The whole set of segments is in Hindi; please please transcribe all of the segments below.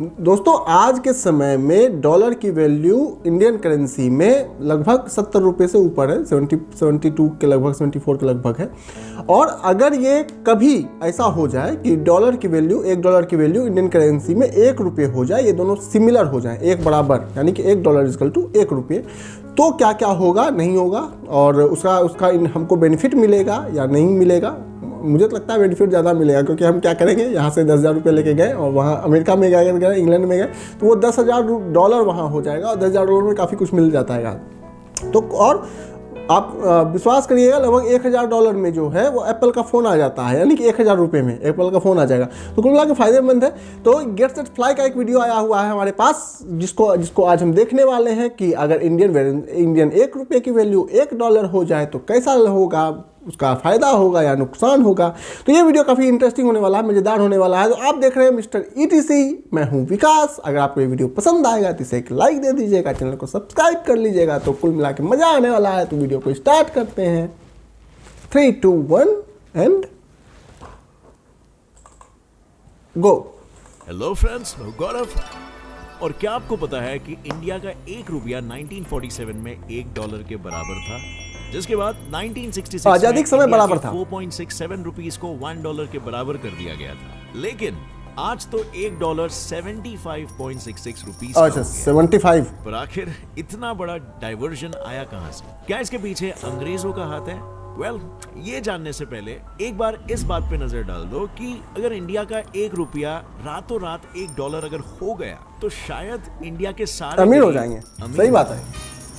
दोस्तों आज के समय में डॉलर की वैल्यू इंडियन करेंसी में लगभग 70 रुपये से ऊपर है, 72 के लगभग, 74 के लगभग है। और अगर ये कभी ऐसा हो जाए कि डॉलर की वैल्यू, $1 की वैल्यू इंडियन करेंसी में 1 रुपये हो जाए, ये दोनों सिमिलर हो जाए, एक बराबर, यानी कि $1 इक्वल टू 1 रुपये, तो क्या क्या होगा, नहीं होगा, और उसका हमको बेनिफिट मिलेगा या नहीं मिलेगा। मुझे तो लगता है बेनिफिट ज़्यादा मिलेगा, क्योंकि हम क्या करेंगे, यहाँ से 10,000 रुपये लेके गए और वहाँ अमेरिका में गए, इंग्लैंड में गए, तो वो $10,000 वहाँ हो जाएगा और $10,000 में काफ़ी कुछ मिल जाता है। तो और आप विश्वास करिएगा, लगभग $1,000 में जो है वो एप्पल का फ़ोन आ जाता है, यानी कि 1,000 रुपये में एप्पल का फ़ोन आ जाएगा। तो कुल मिला के फ़ायदेमंद है। तो गेट सेट फ्लाई का एक वीडियो आया हुआ है हमारे पास, जिसको आज हम देखने वाले हैं कि अगर इंडियन 1 रुपये की वैल्यू $1 हो जाए तो कैसा होगा, उसका फ़ायदा होगा या नुकसान होगा। तो ये वीडियो काफ़ी इंटरेस्टिंग होने वाला है, मज़ेदार होने वाला है। तो आप देख रहे हैं मिस्टर ETC, मैं हूँ विकास। अगर आपको ये वीडियो पसंद आएगा तो इसे एक लाइक दे दीजिएगा, चैनल को सब्सक्राइब कर लीजिएगा। तो कुल मिला के मज़ा आने वाला है। तो वीडियो को स्टार्ट करते हैं। 3, 2, 1 एंड गो। हेलो फ्रेंड्स, मैं गौरव। और क्या आपको पता है कि इंडिया का 1 रुपया 1947 में $1 के बराबर था, जिसके बाद 1966 आजादी के समय बराबर था। 4.67 रुपीस को $1 के बराबर कर दिया गया था। लेकिन आज तो $1 75.66 रुपीस। अच्छा, 75। पर आखिर इतना बड़ा डाइवर्जन आया कहां से? क्या इसके पीछे अंग्रेजों का हाथ है? वेल, ये जानने से पहले एक बार इस बात पे नजर डाल दो कि अगर इंडिया का 1 रुपया रातों रात $1 अगर हो गया तो शायद इंडिया के सारे अमीर हो जाएंगे। सही बात है।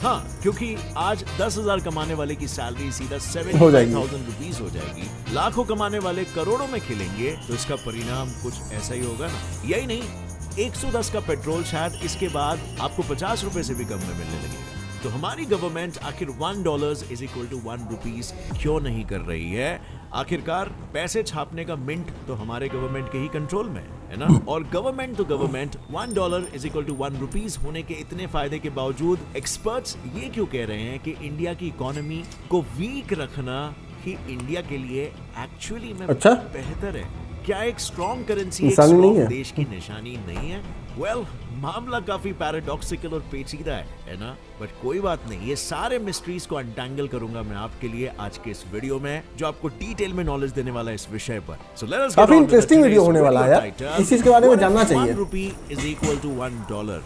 हाँ, क्योंकि आज 10,000 कमाने वाले की सैलरी सीधा 75,000 रुपीज हो जाएगी। लाखों कमाने वाले करोड़ों में खिलेंगे, तो इसका परिणाम कुछ ऐसा ही होगा ना। यही नहीं, 110 का पेट्रोल शायद इसके बाद आपको 50 रुपए से भी कम में मिलने लगेगा। तो हमारी गवर्नमेंट आखिर $1 इज इक्वल टू 1 रुपीज क्यों नहीं कर रही है? आखिरकार पैसे छापने का मिंट तो हमारे गवर्नमेंट के ही कंट्रोल में है ना। और गवर्नमेंट तो government, $1 is equal to 1 rupees होने के इतने फायदे के बावजूद एक्सपर्ट्स ये क्यों कह रहे हैं कि इंडिया की इकोनॉमी को वीक रखना ही इंडिया के लिए एक्चुअली में बेहतर है? क्या एक स्ट्रॉन्ग करेंसी एक स्ट्रॉन्ग देश की निशानी नहीं है? वेल, मामला काफी पैराडॉक्सिकल और पेचीदा है ना। बट कोई बात नहीं, ये सारे मिस्ट्रीज को अनटैंगल करूंगा मैं आपके लिए आज के इस वीडियो में, जो आपको डिटेल में नॉलेज देने वाला है इस विषय पर। सो लेट अस काफी इंटरेस्टिंग वीडियो होने वाला है, इस चीज के बारे में जानना चाहिए। 1 रुपी इज इक्वल टू $1।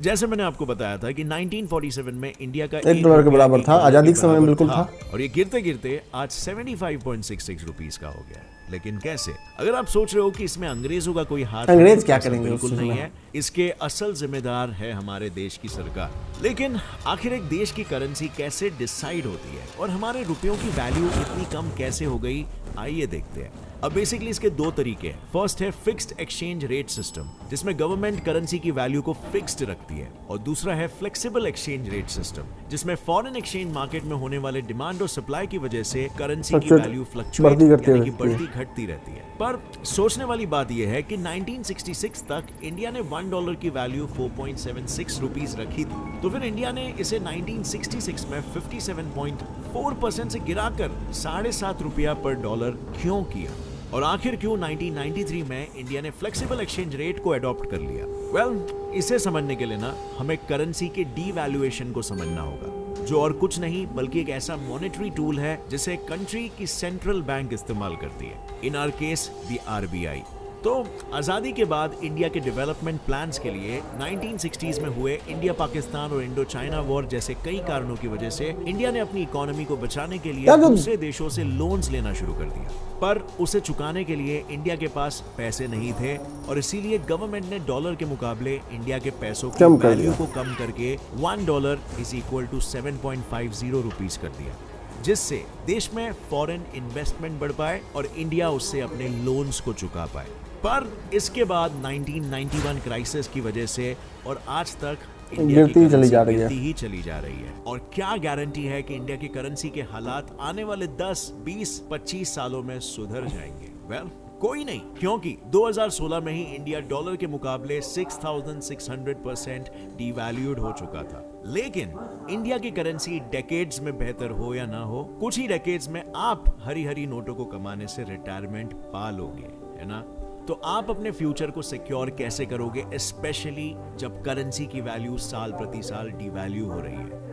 जैसे मैंने आपको बताया था कि 1947 में इंडिया का $1 के बराबर था, आजादी के समय बिल्कुल था, और ये गिरते गिरते आज 75.66 रुपीस का हो गया। लेकिन कैसे? अगर आप सोच रहे हो कि इसमें अंग्रेजों का कोई हाथ, अंग्रेज क्या करेंगे, बिल्कुल नहीं है। इसके असल जिम्मेदार है हमारे देश की सरकार। लेकिन आखिर एक देश की करेंसी कैसे डिसाइड होती है और हमारे रुपयों की वैल्यू इतनी कम कैसे हो गई, आइए देखते हैं। अब बेसिकली इसके दो तरीके हैं। फर्स्ट है फिक्स्ड एक्सचेंज रेट सिस्टम, जिसमें गवर्नमेंट करेंसी की वैल्यू को फिक्स्ड रखती है, और दूसरा है फ्लेक्सिबल एक्सचेंज रेट सिस्टम, जिसमें फॉरेन एक्सचेंज मार्केट में होने वाले डिमांड और सप्लाई की वजह से करेंसी की वैल्यू फ्लक्चुएट यानी कि बढ़ती घटती रहती है। पर सोचने वाली बात यह है कि 1966 तक इंडिया ने $1 की वैल्यू 4.76 रुपीस रखी थी। तो फिर इंडिया ने इसे 1966 में 57.4% से गिराकर 7.5 रुपया पर डॉलर क्यों किया? और आखिर क्यों 1993 में इंडिया ने फ्लेक्सिबल एक्सचेंज रेट को अडॉप्ट कर लिया? वेल, इसे समझने के लिए ना हमें करेंसी के डीवैल्यूएशन को समझना होगा, जो और कुछ नहीं बल्कि एक ऐसा मॉनेटरी टूल है जिसे कंट्री की सेंट्रल बैंक इस्तेमाल करती है, in our case the RBI। तो आजादी के बाद इंडिया के डेवलपमेंट प्लान्स के लिए 1960s में हुए इंडिया पाकिस्तान और इंडो चाइना वॉर जैसे कई कारणों की वजह से इंडिया ने अपनी इकोनॉमी को बचाने के लिए दूसरे देशों से लोन्स लेना शुरू कर दिया। पर उसे चुकाने के लिए इंडिया के पास पैसे नहीं थे, और इसीलिए गवर्नमेंट ने डॉलर के मुकाबले इंडिया के पैसों की वैल्यू को कम करके $1 इज इक्वल टू 7.50 रुपीस कर दिया, जिससे देश में फॉरेन इन्वेस्टमेंट बढ़ पाए और इंडिया उससे अपने लोन्स को चुका पाए। पर इसके बाद 1991 क्राइसिस की वजह से और आज तक इंडिया की करेंसी ही चली जा रही है। और क्या गारंटी है कि इंडिया की करेंसी के हालात आने वाले 10, 20, 25 सालों में सुधर जाएंगे? वेल, कोई नहीं, क्योंकि 2016 में ही इंडिया डॉलर के मुकाबले 6,600% डीवैल्यूड हो चुका था। लेकिन इंडिया की करेंसी डेकेड्स में बेहतर हो या ना हो, कुछ ही डेकेड्स में आप हरी हरी नोटों को कमाने से रिटायरमेंट पा लोगे, है ना। तो आप अपने फ्यूचर को सिक्योर कैसे करोगे, स्पेशली जब करेंसी की वैल्यू साल प्रति साल डिवैल्यू हो रही है?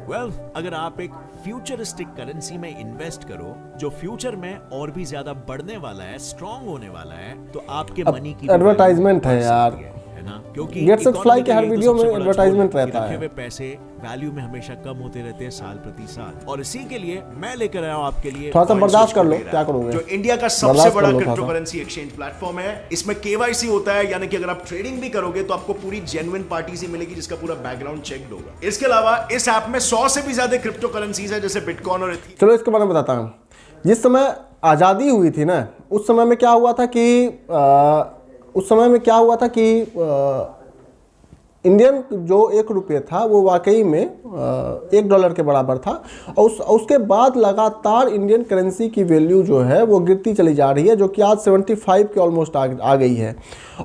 अगर आप एक फ्यूचरिस्टिक करेंसी में इन्वेस्ट करो जो फ्यूचर में और भी ज्यादा बढ़ने वाला है, स्ट्रांग होने वाला है, तो आपके मनी की एडवर्टाइजमेंट है यार, है ना? क्योंकि गेट सेट फ्लाई के हर वीडियो में एडवर्टाइजमेंट रहता है। रखे हुए पैसे वैल्यू में हमेशा कम होते रहते हैं साल प्रति साल, और इसी के लिए मैं लेकर आया हूं आपके लिए, थोड़ा सा बर्दाश्त कर लो, क्या करोगे? जो इंडिया का सबसे बड़ा क्रिप्टो करेंसी एक्सचेंज प्लेटफॉर्म है। इसमें केवाईसी होता है, यानी कि अगर आप ट्रेडिंग भी करोगे तो आपको पूरी जेन्युइन पार्टी से मिलेगी जिसका पूरा बैकग्राउंड चेक होगा। इसके अलावा इस ऐप में 100 से भी ज्यादा क्रिप्टो करेंसीज है, जैसे बिटकॉइन और इथीरियम। चलो इसके बारे में बताता हूं। जिस समय आज़ादी हुई थी ना, उस समय में क्या हुआ था कि इंडियन जो ₹1 था वो वाकई में $1 के बराबर था, और उसके बाद लगातार इंडियन करेंसी की वैल्यू जो है वो गिरती चली जा रही है, जो कि आज 75 के ऑलमोस्ट आ गई है।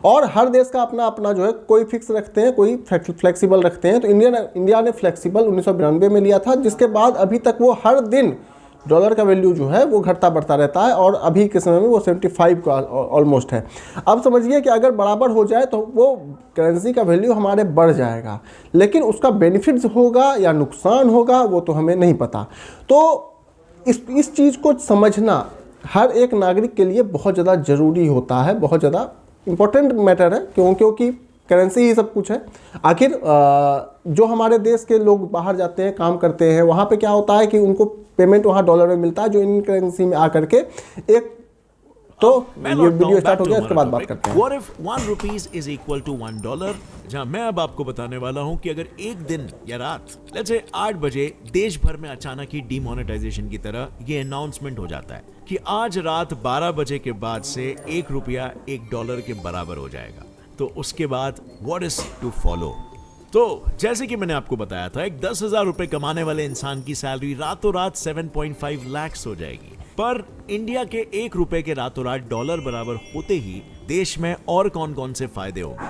और हर देश का अपना अपना जो है, कोई फिक्स रखते हैं, कोई फ्लेक्सिबल रखते हैं। तो इंडिया ने फ्लेक्सिबल 1992 में लिया था, जिसके बाद अभी तक वो हर दिन डॉलर का वैल्यू जो है वो घटता बढ़ता रहता है, और अभी के समय में वो 75 का ऑलमोस्ट है। अब समझिए कि अगर बराबर हो जाए तो वो करेंसी का वैल्यू हमारे बढ़ जाएगा, लेकिन उसका बेनिफिट्स होगा या नुकसान होगा वो तो हमें नहीं पता। तो इस चीज़ को समझना हर एक नागरिक के लिए बहुत ज़्यादा ज़रूरी होता है, बहुत ज़्यादा इम्पोर्टेंट मैटर है, क्योंकि करेंसी ही सब कुछ है। आखिर जो हमारे देश के लोग बाहर जाते हैं, काम करते हैं, वहाँ पे क्या होता है कि उनको पेमेंट वहाँ डॉलर में मिलता है, जो इन करेंसी में आकर के एक तो ये वीडियो स्टार्ट हो गया, इसके बाद बात करते हैं। What if ₹1 is equal to $1? जहां मैं अब आपको बताने वाला हूं कि अगर एक दिन या रात, लेट्स से 8 बजे देश भर में अचानक ही डीमोनेटाइजेशन की तरह ये अनाउंसमेंट हो जाता है कि आज रात 12 बजे के बाद से ₹1 $1 के बराबर हो जाएगा, तो उसके बाद व्हाट इज टू फॉलो? तो जैसे कि मैंने आपको बताया था, एक 10,000 रुपए कमाने वाले इंसान की सैलरी रातों रात 7.5 लाख हो जाएगी। पर इंडिया के ₹1 के रातों रात डॉलर बराबर होते ही देश में और कौन कौन से फायदे होंगे?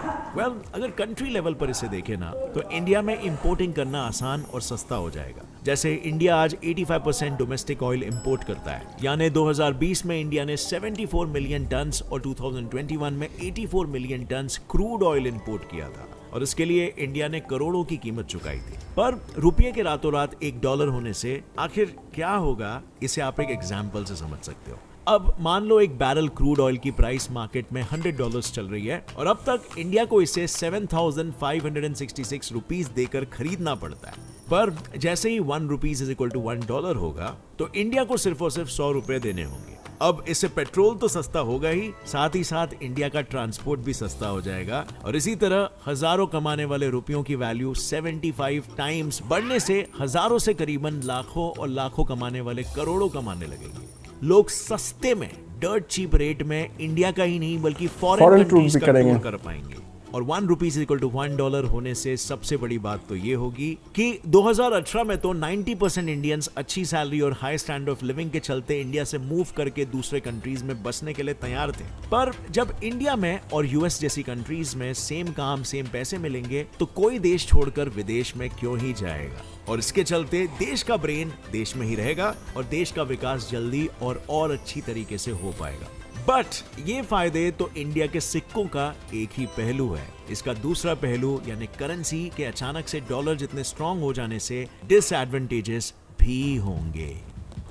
अगर कंट्री लेवल पर इसे देखें ना, तो इंडिया में इंपोर्टिंग करना आसान और सस्ता हो जाएगा। जैसे इंडिया आज 85% डोमेस्टिक ऑयल इंपोर्ट करता है, यानी 2020 में इंडिया ने 74 मिलियन टन और 2021 में 84 million tonne crude oil import किया था, और इसके लिए इंडिया ने करोड़ों की कीमत चुकाई थी। पर रुपये के रातों रात $1 होने से आखिर क्या होगा, इसे आप एक एग्जाम्पल से समझ सकते हो। अब मान लो एक बैरल क्रूड ऑयल की प्राइस मार्केट में $100 चल रही है, और अब तक इंडिया को इसे 7,566 रुपीस देकर खरीदना पड़ता है। पर जैसे ही ₹1 is equal to $1 होगा, तो इंडिया को सिर्फ और सिर्फ ₹100 देने होंगे। अब इससे पेट्रोल तो सस्ता होगा ही, साथ ही साथ इंडिया का ट्रांसपोर्ट भी सस्ता हो जाएगा, और इसी तरह हजारों कमाने वाले रुपयों की वैल्यू 75 टाइम्स बढ़ने से हजारों से करीबन लाखों, और लाखों कमाने वाले करोड़ों कमाने लगेंगे। लोग सस्ते में, डर्ट चीप रेट में इंडिया का ही नहीं बल्कि फॉरेन कंट्रीज का टूर कर पाएंगे। और ₹1 is equal to $1 होने से सबसे बड़ी बात तो ये होगी कि 2018 में तो 90% इंडियंस अच्छी सैलरी और हाई स्टैंडर्ड ऑफ लिविंग के चलते इंडिया से मूव करके दूसरे कंट्रीज में बसने के लिए तैयार थे। पर जब इंडिया में और यूएस जैसी कंट्रीज में सेम काम सेम पैसे मिलेंगे, तो कोई देश छोड़कर विदेश में क्यों ही जाएगा, और इसके चलते देश का ब्रेन देश में ही रहेगा, और देश का विकास जल्दी और अच्छी तरीके से हो पाएगा। बट ये फायदे तो इंडिया के सिक्कों का एक ही पहलू है। इसका दूसरा पहलू यानी करेंसी के अचानक से डॉलर जितने स्ट्रांग हो जाने से डिसएडवांटेजेस भी होंगे।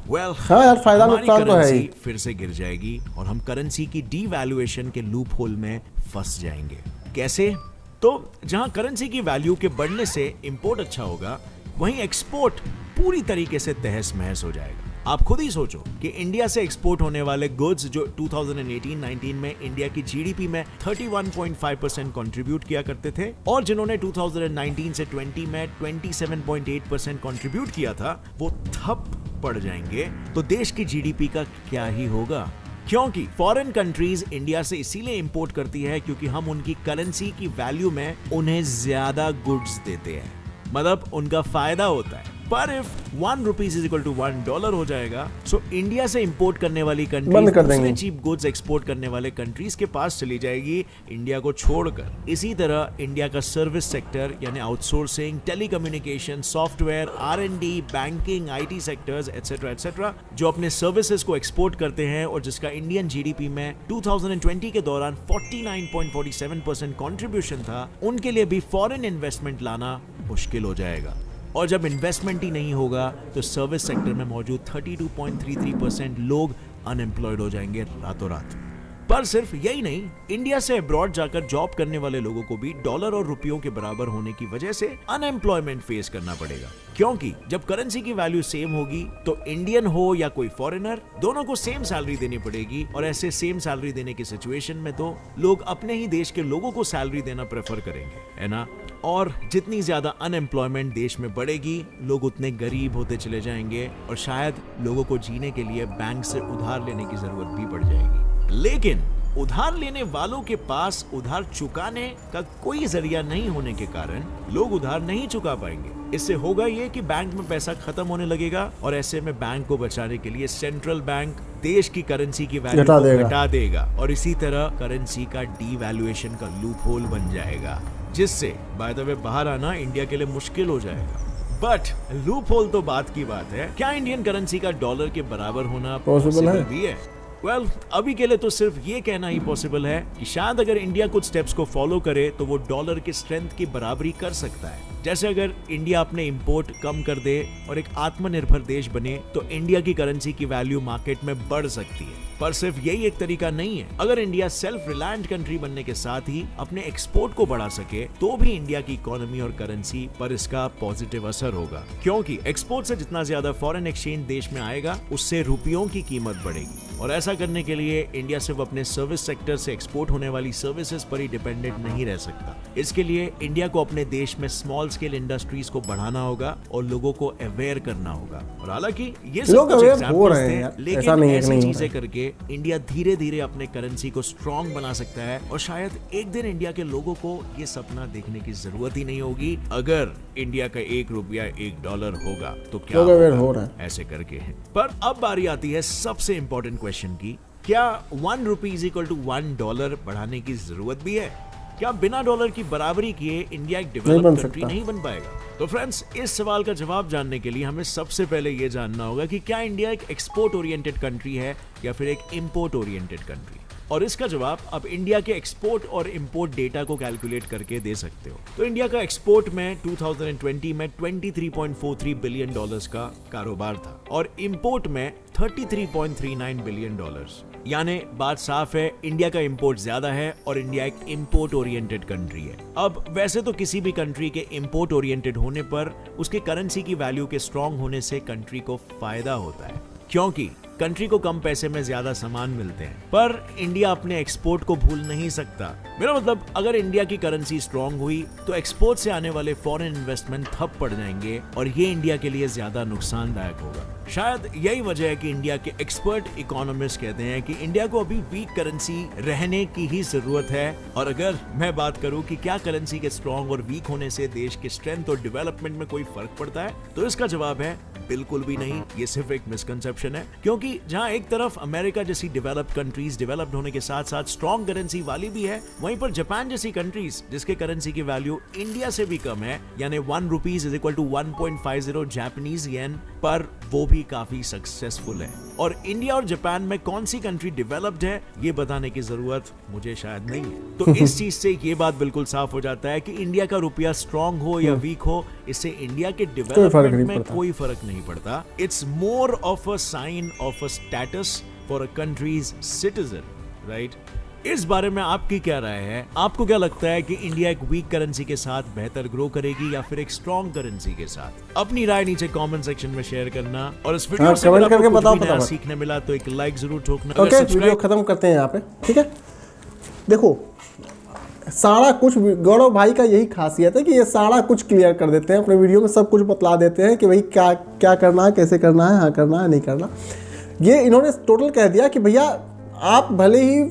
हाँ यार, फायदा नुकसान तो है ही। फिर से गिर जाएगी और हम करेंसी की डीवैल्यूएशन के लूप होल में फंस जाएंगे। कैसे? तो जहां करेंसी की वैल्यू के बढ़ने से इंपोर्ट अच्छा होगा, वहीं एक्सपोर्ट पूरी तरीके से तहस महस हो जाएगा। आप खुद ही सोचो कि इंडिया से एक्सपोर्ट होने वाले गुड्स जो 2018-19 में इंडिया की जीडीपी में 31.5% कंट्रीब्यूट किया करते थे, और जिन्होंने 2019 से 20 में 27.8% कंट्रीब्यूट किया था, वो ठप पड़ जाएंगे, तो देश की जीडीपी का क्या ही होगा? क्योंकि फॉरेन कंट्रीज इंडिया से इसीलिए इंपोर्ट करती है क्योंकि हम उनकी करेंसी की वैल्यू में उन्हें ज्यादा गुड्स देते हैं, मतलब उनका फायदा होता है। पर if 1 rupees is equal to $1 हो जाएगा, सो इंडिया से इंपोर्ट करने वाली बंद कंट्रीज कर दूसरे देंगे। चीप गुड्स एक्सपोर्ट करने वाले कंट्रीज के पास चली जाएगी, इंडिया को छोड़कर। इसी तरह इंडिया का सर्विस सेक्टर यानी outsourcing, telecommunication, software, R&D, banking, IT sectors etcetera etcetera, जो अपने सर्विसेज को एक्सपोर्ट करते हैं और जिसका इंडियन GDP में 2020 के दौरान 49.47% कंट्रीब्यूशन था, उनके लिए भी फॉरेन इन्वेस्टमेंट लाना मुश्किल हो जाएगा। और जब इन्वेस्टमेंट ही नहीं होगा तो सर्विस सेक्टर में मौजूद 32.33% लोग अनएम्प्लॉयड हो जाएंगे रातों रात। पर सिर्फ यही नहीं, इंडिया से अब्रॉड जाकर जॉब करने वाले लोगों को भी डॉलर और रुपयों के बराबर होने की वजह से अनएम्प्लॉयमेंट फेस करना पड़ेगा, क्योंकि जब करेंसी की वैल्यू सेम होगी तो इंडियन हो या कोई फॉरेनर, दोनों को सेम सैलरी देनी पड़ेगी। और ऐसे सेम सैलरी देने की सिचुएशन में तो लोग अपने ही देश के लोगों को सैलरी देना प्रेफर करेंगे, है ना। और जितनी ज्यादा अनएम्प्लॉयमेंट देश में बढ़ेगी, लोग उतने गरीब होते चले जाएंगे और शायद लोगों को जीने के लिए बैंक से उधार लेने की जरूरत भी पड़ जाएगी। लेकिन उधार लेने वालों के पास उधार चुकाने का कोई जरिया नहीं होने के कारण लोग उधार नहीं चुका पाएंगे। इससे होगा ये कि बैंक में पैसा खत्म होने लगेगा और ऐसे में बैंक को बचाने के लिए सेंट्रल बैंक देश की करेंसी की वैल्यू को घटा देगा और इसी तरह करेंसी का डीवैल्यूएशन का लूप होल बन जाएगा, जिससे बाय द वे बाहर आना इंडिया के लिए मुश्किल हो जाएगा। बट लूप होल तो बात की बात है, क्या इंडियन करेंसी का डॉलर के बराबर होना पॉसिबल भी है? वेल, अभी के लिए तो सिर्फ ये कहना ही पॉसिबल है कि शायद अगर इंडिया कुछ स्टेप्स को फॉलो करे तो वो डॉलर की स्ट्रेंथ की बराबरी कर सकता है। जैसे अगर इंडिया अपने इंपोर्ट कम कर दे और एक आत्मनिर्भर देश बने तो इंडिया की करेंसी की वैल्यू मार्केट में बढ़ सकती है। पर सिर्फ यही एक तरीका नहीं है। अगर इंडिया सेल्फ रिलायंट कंट्री बनने के साथ ही अपने एक्सपोर्ट को बढ़ा सके तो भी इंडिया की इकोनॉमी और करेंसी पर इसका पॉजिटिव असर होगा, क्योंकि एक्सपोर्ट से जितना ज्यादा फॉरेन एक्सचेंज देश में आएगा उससे रुपयों की कीमत बढ़ेगी। और ऐसा करने के लिए इंडिया सिर्फ अपने सर्विस सेक्टर से एक्सपोर्ट होने वाली सर्विसेज पर ही डिपेंडेंट नहीं रह सकता। इसके लिए इंडिया को अपने देश में स्मॉल स्केल इंडस्ट्रीज को बढ़ाना होगा और लोगों को अवेयर करना होगा। और हालांकि ये सब कुछ एग्जांपल्स थे, लेकिन ऐसी चीजें करके इंडिया धीरे धीरे अपने करेंसी को स्ट्रॉन्ग बना सकता है और शायद एक दिन इंडिया के लोगों को ये सपना देखने की जरूरत ही नहीं होगी। अगर इंडिया का 1 रुपया $1 होगा तो क्या हो रहा है ऐसे करके है। पर अब बारी आती है सबसे इंपॉर्टेंट क्वेश्चन की, क्या 1 रुपी इज इक्वल टू $1 बढ़ाने की जरूरत भी है? क्या बिना डॉलर की बराबरी किए इंडिया एक डेवलप्ड कंट्री नहीं बन पाएगा? तो फ्रेंड्स, इस सवाल का जवाब जानने के लिए हमें सबसे पहले ये जानना होगा कि क्या इंडिया एक एक्सपोर्ट ओरिएंटेड कंट्री है या फिर एक इंपोर्ट ओरिएंटेड कंट्री। और इसका जवाब आप इंडिया के एक्सपोर्ट और इंपोर्ट डेटा को कैलकुलेट करके दे सकते हो। तो इंडिया का एक्सपोर्ट में 2020 में $23.43 बिलियन का कारोबार था और इंपोर्ट में $33.39 बिलियन। यानी बात साफ है, इंडिया का इंपोर्ट ज्यादा है और इंडिया एक इंपोर्ट ओरिएंटेड कंट्री है। अब वैसे तो किसी भी कंट्री के इंपोर्ट ओरिएंटेड होने पर उसके करेंसी की वैल्यू के स्ट्रांग होने से कंट्री को फायदा होता है, क्योंकि कंट्री को कम पैसे में ज्यादा सामान मिलते हैं। पर इंडिया अपने एक्सपोर्ट को भूल नहीं सकता। मेरा मतलब, अगर इंडिया की करेंसी स्ट्रांग हुई तो एक्सपोर्ट से आने वाले फॉरेन इन्वेस्टमेंट ठप पड़ जाएंगे और ये इंडिया के लिए ज्यादा नुकसानदायक होगा। शायद यही वजह है कि इंडिया के एक्सपर्ट इकोनॉमिस्ट कहते हैं कि इंडिया को अभी वीक करेंसी रहने की ही जरूरत है। और अगर मैं बात करूं कि क्या करेंसी के स्ट्रांग और वीक होने से देश के स्ट्रेंथ और डेवलपमेंट में कोई फर्क पड़ता है, तो इसका जवाब है बिल्कुल भी नहीं। ये सिर्फ एक मिसकंसेप्शन है, क्योंकि जहां एक तरफ अमेरिका जैसी डेवलप्ड कंट्रीज डेवलप्ड होने के साथ साथ स्ट्रॉन्ग करेंसी वाली भी है, वहीं पर जापान जैसी कंट्रीज जिसके करेंसी की वैल्यू इंडिया से भी कम है, यानी 1 rupees is equal to 1.50 Japanese yen, पर वो भी काफी सक्सेसफुल है। और इंडिया और जापान में कौन सी कंट्री डेवलप्ड है ये बताने की जरूरत मुझे शायद नहीं है। तो इस चीज से ये बात बिल्कुल साफ हो जाता है कि इंडिया का रुपया स्ट्रॉन्ग हो या वीक हो, इससे इंडिया के डेवलपमेंट में कोई फर्क नहीं पड़ता। It's more of a sign of a status for a country's citizen, right? इस बारे में आपकी क्या राय है? आपको क्या लगता है कि इंडिया एक वीक करेंसी के साथ बेहतर ग्रो करेगी या फिर एक स्ट्रॉन्ग करेंसी के साथ? अपनी राय नीचे कमेंट सेक्शन में शेयर करना और इस वीडियो से अगर आपको कुछ नया सीखने मिला तो एक लाइक जरूर ठोकना। ओके, वीडियो खत्म करते हैं यहाँ पे, ठीक है? देखो, सारा कुछ गौरव भाई का यही खासियत है कि ये सारा कुछ क्लियर कर देते हैं अपने वीडियो में, सब कुछ बतला देते हैं कि भाई क्या क्या करना है, कैसे करना है, हाँ करना है नहीं करना। ये इन्होंने टोटल कह दिया कि भैया आप भले ही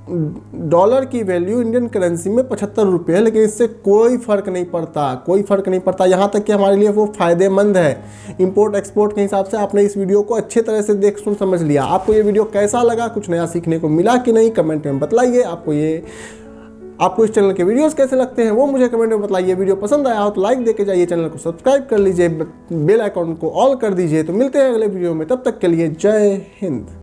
डॉलर की वैल्यू इंडियन करेंसी में 75 रुपये है, लेकिन इससे कोई फ़र्क नहीं पड़ता, कोई फ़र्क नहीं पड़ता। यहाँ तक कि हमारे लिए वो फ़ायदेमंद है। इंपोर्ट एक्सपोर्ट के हिसाब से आपने इस वीडियो को अच्छे तरह से देख सुन समझ लिया। आपको ये वीडियो कैसा लगा, कुछ नया सीखने को मिला कि नहीं, कमेंट में बतलाइए। आपको इस चैनल के वीडियोस कैसे लगते हैं वो मुझे कमेंट में बताइए। वीडियो पसंद आया हो तो लाइक देके जाइए, चैनल को सब्सक्राइब कर लीजिए, बेल आइकॉन को ऑल कर दीजिए। तो मिलते हैं अगले वीडियो में, तब तक के लिए जय हिंद।